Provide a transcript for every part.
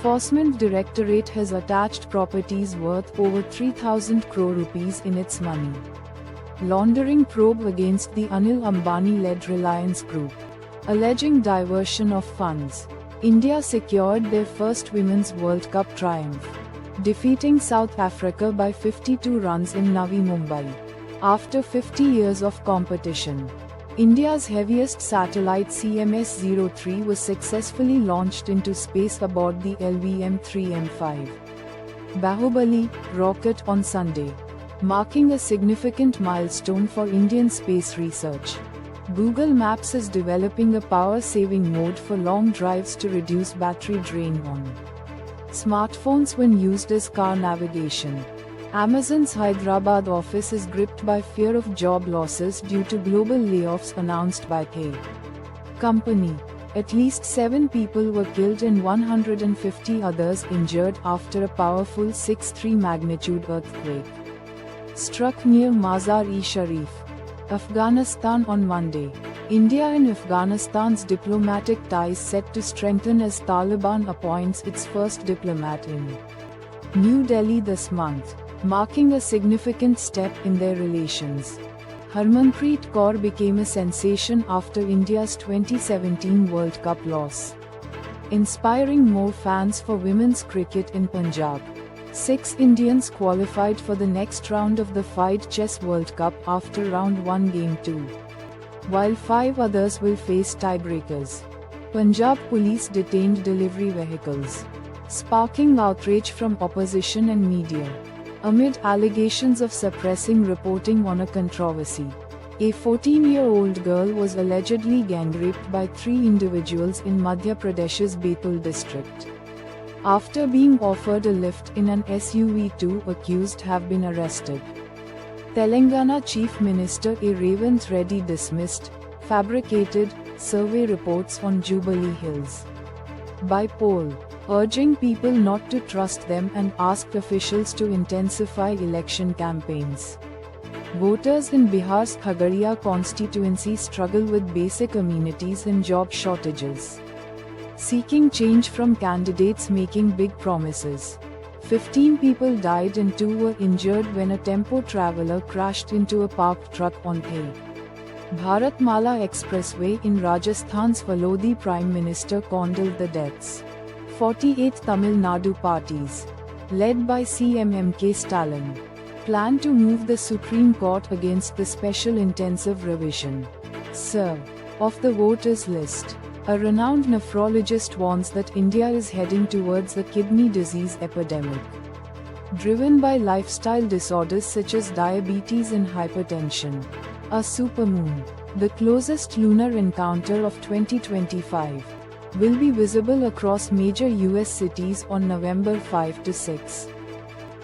Enforcement Directorate has attached properties worth over 3,000 crore rupees in its money laundering probe against the Anil Ambani-led Reliance Group, alleging diversion of funds. India secured their first Women's World Cup triumph, defeating South Africa by 52 runs in Navi Mumbai. After 50 years of competition, India's heaviest satellite CMS-03 was successfully launched into space aboard the LVM-3M5 Bahubali rocket on Sunday, marking a significant milestone for Indian space research. Google Maps is developing a power-saving mode for long drives to reduce battery drain on smartphones when used as car navigation. Amazon's Hyderabad office is gripped by fear of job losses due to global layoffs announced by the company. At least 7 people were killed and 150 others injured after a powerful 6.3 magnitude earthquake struck near Mazar-e-Sharif, Afghanistan on Monday. India and Afghanistan's diplomatic ties set to strengthen as Taliban appoints its first diplomat in New Delhi this month, marking a significant step in their relations. Harmanpreet Kaur became a sensation after India's 2017 World Cup loss, inspiring more fans for women's cricket in Punjab. 6 Indians qualified for the next round of the FIDE Chess World Cup after round 1 game 2, while 5 others will face tiebreakers. Punjab police detained delivery vehicles, sparking outrage from opposition and media, amid allegations of suppressing reporting on a controversy. A 14-year-old girl was allegedly gang-raped by 3 individuals in Madhya Pradesh's Betul district. After being offered a lift in an SUV, 2 accused have been arrested. Telangana Chief Minister A. Revanth Reddy dismissed fabricated survey reports on Jubilee Hills by poll, urging people not to trust them and asked officials to intensify election campaigns. Voters in Bihar's Khagaria constituency struggle with basic amenities and job shortages, seeking change from candidates making big promises. 15 people died and 2 were injured when a tempo traveler crashed into a parked truck on the Bharatmala Expressway in Rajasthan's Valodi. Prime Minister condoled the deaths. 48 Tamil Nadu parties, led by CM M.K. Stalin, plan to move the Supreme Court against the special intensive revision, Sir, of the voters list. A renowned nephrologist warns that India is heading towards a kidney disease epidemic, driven by lifestyle disorders such as diabetes and hypertension. A supermoon, the closest lunar encounter of 2025, will be visible across major US cities on November 5 to 6,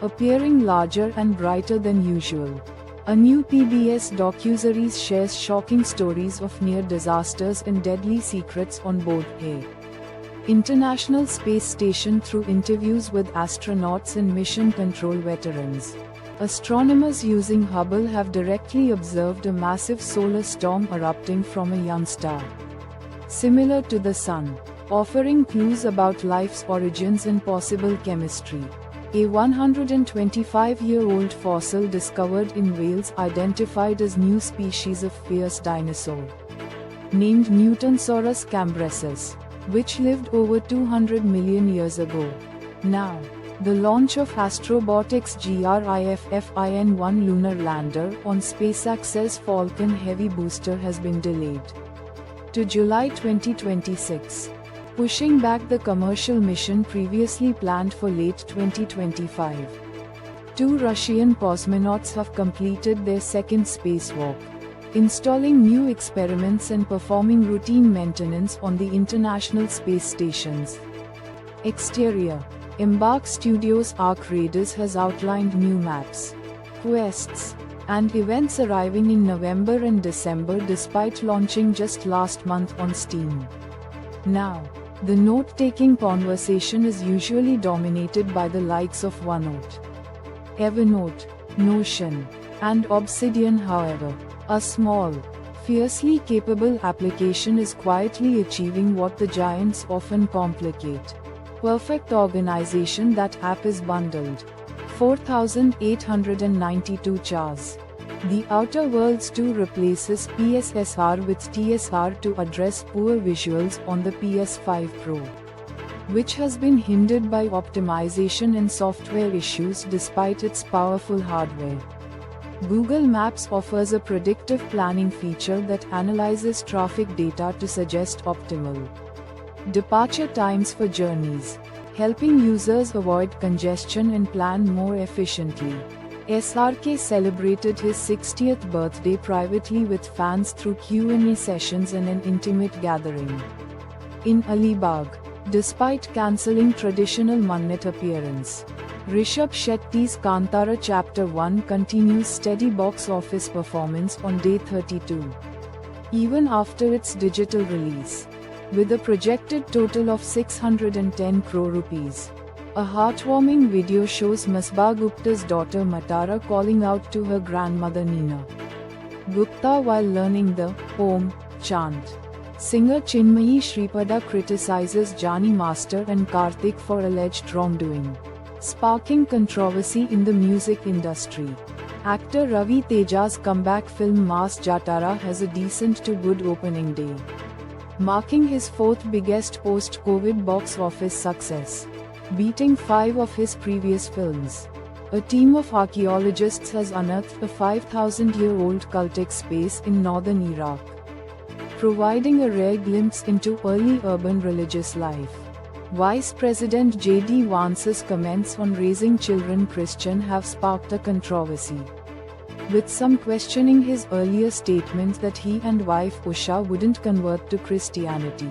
appearing larger and brighter than usual. A new PBS docuseries shares shocking stories of near disasters and deadly secrets on board the International Space Station through interviews with astronauts and mission control veterans. Astronomers using Hubble have directly observed a massive solar storm erupting from a young star, similar to the Sun, offering clues about life's origins and possible chemistry. A 125-year-old fossil discovered in Wales identified as new species of fierce dinosaur, named Newtonsaurus cambrensis, which lived over 200 million years ago. Now, the launch of Astrobotic's GRIFFIN-1 lunar lander on SpaceX's Falcon Heavy booster has been delayed to July 2026. Pushing back the commercial mission previously planned for late 2025. 2 Russian cosmonauts have completed their second spacewalk, installing new experiments and performing routine maintenance on the International Space Station's exterior. Embark Studios' Arc Raiders has outlined new maps, quests, and events arriving in November and December despite launching just last month on Steam. Now, the note-taking conversation is usually dominated by the likes of OneNote, Evernote, Notion, and Obsidian. However, a small, fiercely capable application is quietly achieving what the giants often complicate: Perfect organization. That app is bundled. 4,892 Chars. The Outer Worlds 2 replaces PSSR with TSR to address poor visuals on the PS5 Pro, which has been hindered by optimization and software issues despite its powerful hardware. Google Maps offers a predictive planning feature that analyzes traffic data to suggest optimal departure times for journeys, helping users avoid congestion and plan more efficiently. SRK celebrated his 60th birthday privately with fans through Q&A sessions and an intimate gathering in Alibag, despite cancelling traditional Mannet appearance. Rishabh Shetty's Kantara Chapter 1 continues steady box office performance on day 32, even after its digital release, with a projected total of 610 crore rupees. A heartwarming video shows Masbah Gupta's daughter Matara calling out to her grandmother Nina Gupta while learning the Om chant. Singer Chinmayi Shripada criticizes Jani Master and Karthik for alleged wrongdoing, sparking controversy in the music industry. Actor Ravi Teja's comeback film Maas Jatara has a decent to good opening day, marking his fourth biggest post-COVID box office success, beating 5 of his previous films. A team of archaeologists has unearthed a 5,000-year-old cultic space in northern Iraq, providing a rare glimpse into early urban religious life. Vice President J.D. Vance's comments on raising children Christian have sparked a controversy, with some questioning his earlier statement that he and wife Usha wouldn't convert to Christianity.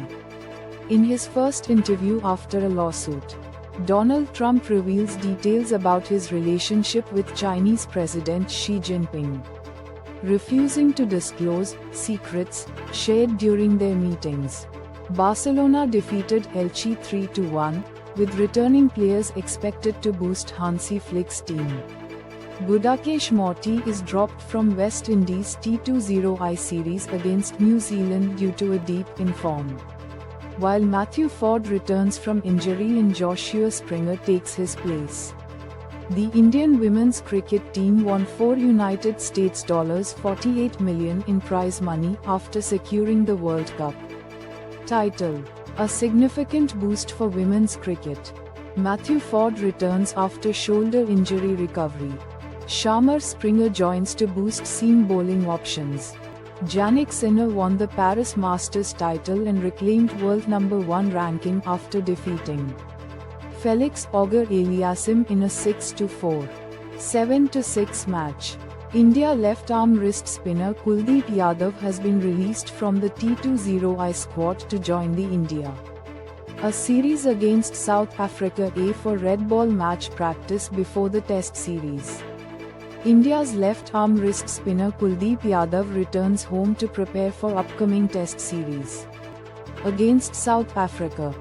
In his first interview after a lawsuit, Donald Trump reveals details about his relationship with Chinese President Xi Jinping, refusing to disclose secrets shared during their meetings. Barcelona defeated Elche 3-1, with returning players expected to boost Hansi Flick's team. Budakesh Motie is dropped from West Indies T20I series against New Zealand due to a deep in form, while Matthew Ford returns from injury and Joshua Springer takes his place. The Indian women's cricket team won United States dollars 48 million in prize money after securing the World Cup title, a significant boost for women's cricket. Matthew Ford returns after shoulder injury recovery. Shamar Springer joins to boost seam bowling options. Jannik Sinner won the Paris Masters title and reclaimed world #1 ranking after defeating Felix Auger-Aliassime in a 6-4, 7-6 match. India left-arm wrist spinner Kuldeep Yadav has been released from the T20I squad to join the India A series against South Africa A for red ball match practice before the Test series. India's left-arm wrist spinner Kuldeep Yadav returns home to prepare for upcoming Test series against South Africa.